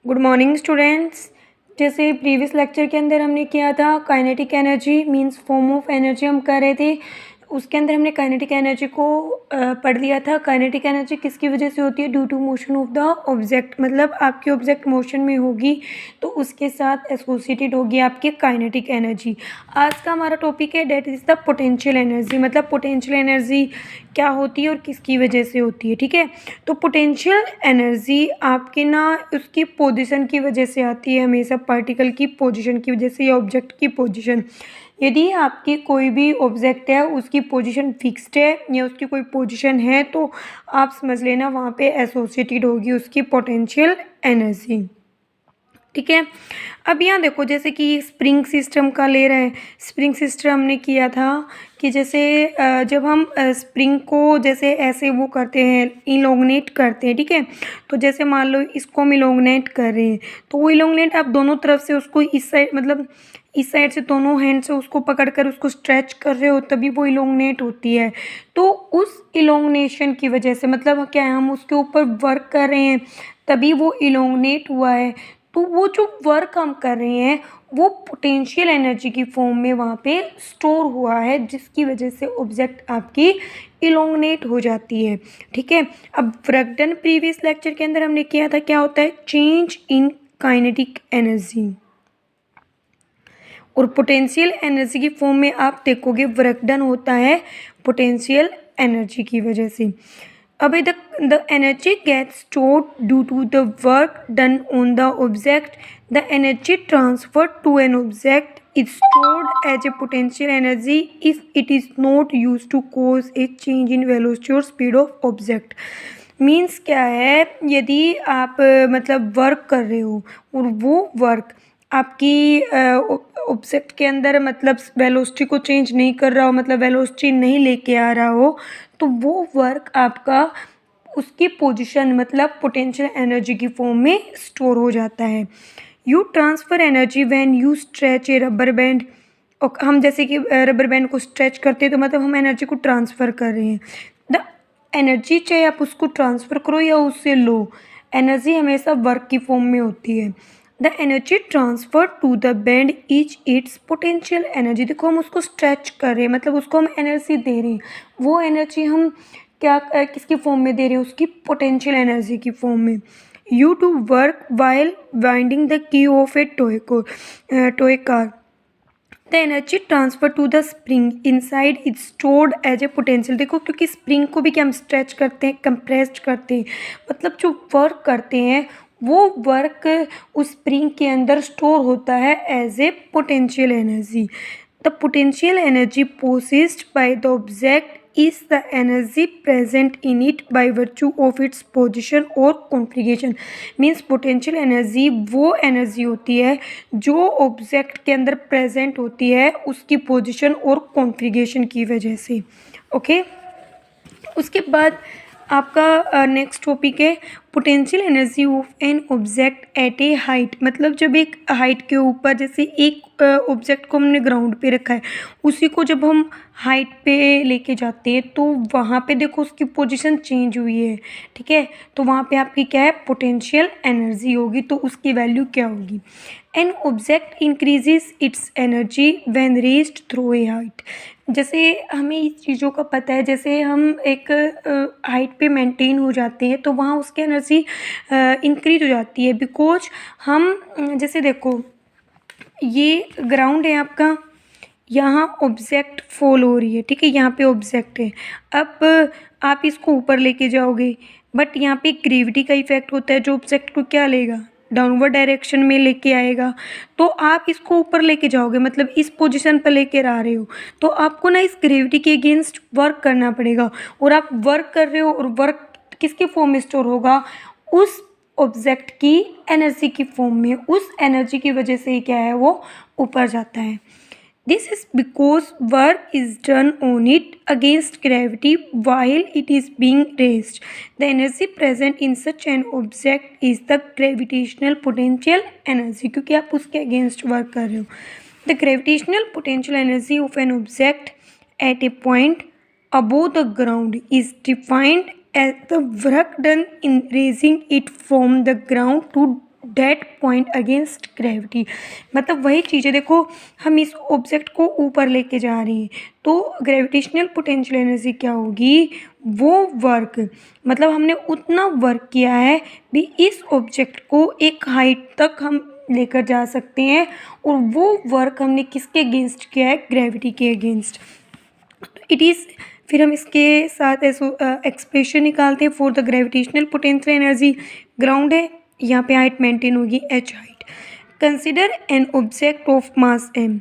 Good morning students. जैसे previous lecture के अंदर हमने किया था kinetic energy means form of energy हम कर रहे थे। उसके अंदर हमने काइनेटिक एनर्जी को पढ़ लिया था। काइनेटिक एनर्जी किसकी वजह से होती है? Due to motion of the object, मतलब आपकी ऑब्जेक्ट मोशन में होगी तो उसके साथ एसोसिएटेड होगी आपकी काइनेटिक एनर्जी। आज का हमारा टॉपिक है that is the potential energy, मतलब पोटेंशियल एनर्जी क्या होती है और किसकी वजह से होती है। ठीक है, तो पोटेंशियल एनर्जी आपके ना उसकी पोजीशन की वजह से आती है, हमेशा पार्टिकल की पोजीशन की वजह से या ऑब्जेक्ट की पोजीशन। यदि आपकी कोई भी ऑब्जेक्ट है उसकी पोजीशन फिक्स्ड है या उसकी कोई पोजीशन है तो आप समझ लेना वहाँ पे एसोसिएटेड होगी उसकी पोटेंशियल एनर्जी। ठीक है, अब यहाँ देखो जैसे कि स्प्रिंग सिस्टम का ले रहे हैं। स्प्रिंग सिस्टम हमने किया था कि जैसे जब हम स्प्रिंग को जैसे ऐसे वो करते हैं, इलोंगनेट करते हैं। ठीक है, तो जैसे मान लो इसको हम इलोंगनेट कर रहे हैं तो वो इलोंगनेट आप दोनों तरफ से उसको इस साइड, मतलब इस साइड से दोनों हैंड से उसको पकड़कर उसको स्ट्रेच कर रहे हो तभी वो इलोंगनेट होती है। तो उस इलोंगनेशन की वजह से मतलब क्या है, हम उसके ऊपर वर्क कर रहे हैं तभी वो इलोंगनेट हुआ है। तो वो जो वर्क हम कर रहे हैं वो पोटेंशियल एनर्जी की फॉर्म में वहाँ पे स्टोर हुआ है, जिसकी वजह से ऑब्जेक्ट आपकी इलोंगनेट हो जाती है। ठीक है, अब वर्क डन प्रीवियस लेक्चर के अंदर हमने किया था, क्या होता है? Change in kinetic energy. और पोटेंशियल एनर्जी की फॉर्म में आप देखोगे वर्क डन होता है पोटेंशियल एनर्जी की वजह से। अब the energy gets stored due to the work done on the object. The energy transfer to an object is stored as a potential energy if it is not used to cause a change in velocity or speed of object। Means क्या है, यदि आप मतलब work कर रहे हो और वो वर्क आपकी ऑब्जेक्ट के अंदर मतलब वेलोसिटी को चेंज नहीं कर रहा हो, मतलब वेलोसिटी नहीं लेके आ रहा हो, तो वो वर्क आपका उसकी पोजीशन मतलब पोटेंशियल एनर्जी की फॉर्म में स्टोर हो जाता है। You transfer energy when you stretch A rubber band. और हम जैसे कि रबर बैंड को स्ट्रेच करते हैं तो मतलब हम एनर्जी को ट्रांसफ़र कर रहे हैं। द एनर्जी चाहे आप उसको ट्रांसफ़र करो या उससे लो, एनर्जी हमेशा वर्क की फॉर्म में होती है। The energy transfer to the band is its potential energy. देखो हम उसको स्ट्रेच कर रहे हैं, मतलब उसको हम एनर्जी दे रहे हैं। वो एनर्जी हम क्या किसकी फॉर्म में दे रहे हैं? उसकी पोटेंशियल एनर्जी की फॉर्म में। You do work while winding the key of a toy car. The energy transfer to the spring inside is stored as a potential. देखो क्योंकि स्प्रिंग को भी क्या हम स्ट्रेच करते हैं, कंप्रेस्ड करते हैं, मतलब जो वर्क करते हैं वो वर्क उस स्प्रिंग के अंदर स्टोर होता है as a potential energy. The potential energy possessed by the object is the energy present in it by virtue of its position और configuration। मीन्स पोटेंशियल एनर्जी वो एनर्जी होती है जो ऑब्जेक्ट के अंदर प्रेजेंट होती है उसकी पोजीशन और कॉन्फ़िगरेशन की वजह से। ओके, उसके बाद आपका नेक्स्ट टॉपिक है potential energy of an object at A height. मतलब जब एक हाइट के ऊपर, जैसे एक ऑब्जेक्ट को हमने ग्राउंड पे रखा है, उसी को जब हम हाइट पे लेके जाते हैं तो वहाँ पे देखो उसकी पोजीशन चेंज हुई है। ठीक है, तो वहाँ पे आपकी क्या है? पोटेंशियल एनर्जी होगी, तो उसकी वैल्यू क्या होगी? An object increases it's energy when raised through a height. जैसे हमें इस चीज़ों का पता है, जैसे हम एक हाइट पे मेंटेन हो जाते हैं तो वहाँ उसकी एनर्जी इंक्रीज हो जाती है, बिकॉज हम जैसे देखो ये ग्राउंड है आपका, यहाँ ऑब्जेक्ट फॉल हो रही है। ठीक है, यहाँ पे ऑब्जेक्ट है, अब आप इसको ऊपर लेके जाओगे बट यहाँ पे ग्रेविटी का इफेक्ट होता है जो ऑब्जेक्ट को क्या लेगा? डाउनवर्ड डायरेक्शन में लेके आएगा। तो आप इसको ऊपर लेके जाओगे, मतलब इस पोजीशन पर लेकर आ रहे हो, तो आपको ना इस ग्रेविटी के अगेंस्ट वर्क करना पड़ेगा। और आप वर्क कर रहे हो और वर्क किसके फॉर्म में स्टोर होगा? उस ऑब्जेक्ट की एनर्जी की फॉर्म में। उस एनर्जी की वजह से क्या है, वो ऊपर जाता है। This is because work is done on it against gravity while it is being raised. The energy present in such an object is the gravitational potential energy, क्योंकि आप उसके against work कर रहे हो। The gravitational potential energy of an object at a point above the ground is defined as the work done in raising it from the ground to that point against gravity. मतलब वही चीज़ है, देखो हम इस object को ऊपर लेके जा रही हैं तो ग्रेविटेशनल पोटेंशियल एनर्जी क्या होगी, वो वर्क, मतलब हमने उतना वर्क किया है भी इस ऑब्जेक्ट को एक हाइट तक हम लेकर जा सकते हैं, और वो वर्क हमने किसके अगेंस्ट किया है, ग्रेविटी के अगेंस्ट। इट इज़, फिर हम इसके साथ एक्सप्रेशन निकालते हैं for the gravitational potential energy. Ground है, यहाँ पे हाइट मेंटेन होगी h height. Consider an object of mass m,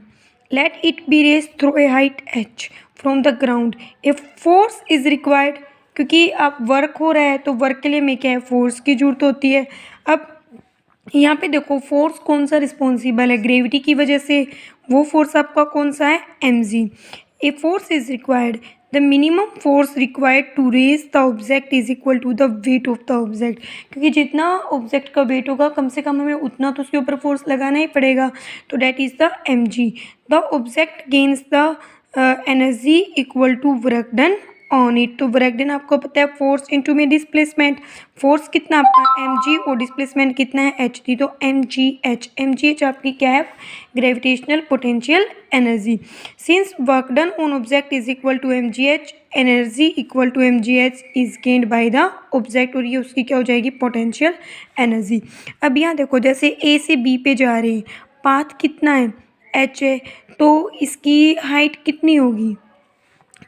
let it be raise through a height h from the ground, a force is required, क्योंकि अब work हो रहा है तो वर्क के लिए हमें क्या है, फोर्स की जरूरत होती है। अब यहाँ पे देखो फोर्स कौन सा रिस्पॉन्सिबल है, ग्रेविटी की वजह से, वो फोर्स आपका कौन सा है, mg। A force is required, the minimum force required to raise the object is equal to the weight of the object, क्योंकि जितना ऑब्जेक्ट का वेट होगा कम से कम हमें उतना तो उसके ऊपर फोर्स लगाना ही पड़ेगा, तो that is the mg। The object gains the energy equal to work done on it, तो वर्क डन आपको पता है फोर्स इंटू में डिस्प्लेसमेंट, फोर्स कितना आपका mg और डिस्प्लेसमेंट कितना है hd, तो mgh आपकी क्या है, gravitational potential energy. Since work done on object is equal to mgh, energy equal to mgh is gained by the object, और ये उसकी क्या हो जाएगी, पोटेंशियल एनर्जी। अब यहाँ देखो जैसे a से b पे जा रहे हैं, पाथ कितना है, h है, तो इसकी हाइट कितनी होगी,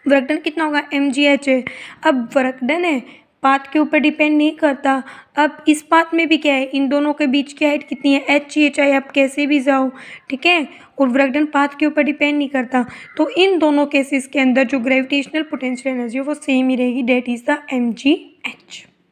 वर्क डन कितना होगा, mgh है। अब वर्क डन है, पाथ के ऊपर डिपेंड नहीं करता। अब इस पाथ में भी क्या है, इन दोनों के बीच की हाइट कितनी है, h ही है, चाहे आप कैसे भी जाओ, ठीक है, और वर्क डन पाथ के ऊपर डिपेंड नहीं करता, तो इन दोनों केसेस के अंदर जो ग्रेविटेशनल पोटेंशियल एनर्जी है वो सेम ही रहेगी, डेट इज़ द mgh।